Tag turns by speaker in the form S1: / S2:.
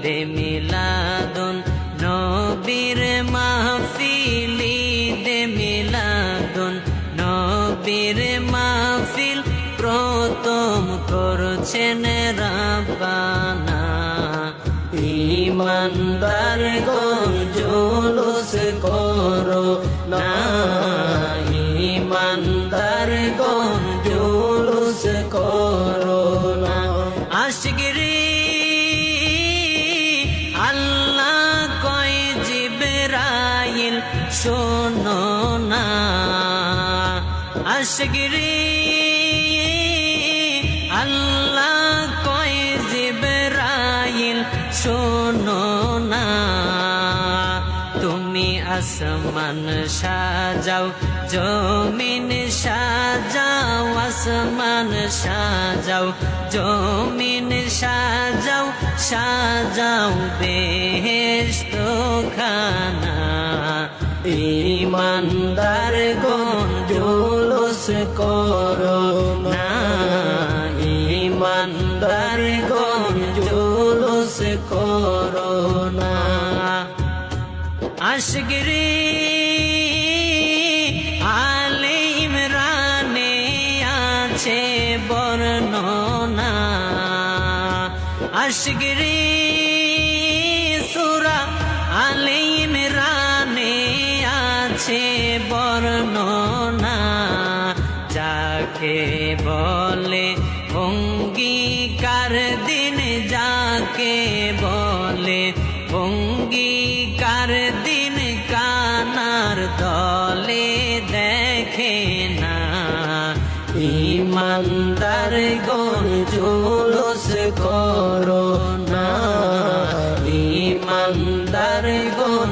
S1: ঈদে মিলাদুন নবীর মাহফিল ঈদে মিলাদুন নবীর মাহফিল প্রথম করছেন রাব্বানা ঈমানদার গণ জুলুস করো না ঈমানদার গণ জুলুস করো না আশিকরি আল্লাহ কয় জিবরাইল শোনো না আশিকরি আল্লাহ কয় জিবরাইল শোনো না তুমি আসমান সাজাও জমিন সাজাও আসমান সাজাও জমিন সাজাও সাজাও বেহেশত খানা ঈমানদার গণ জুলুস করো না ঈমানদার গণ জুলুস করো না আশিকরি আলে ইমরানে আছে বর্ণনা আশিকরি সূরা আলে ইমরানে আছে বর্ণনা যাকে বলে অঙ্গীকার দিন যাকে বলে অঙ্গীকার দিন কানার দলে দেখে না ঈমানদার গণ জুলুস করো না ঈমানদার গণ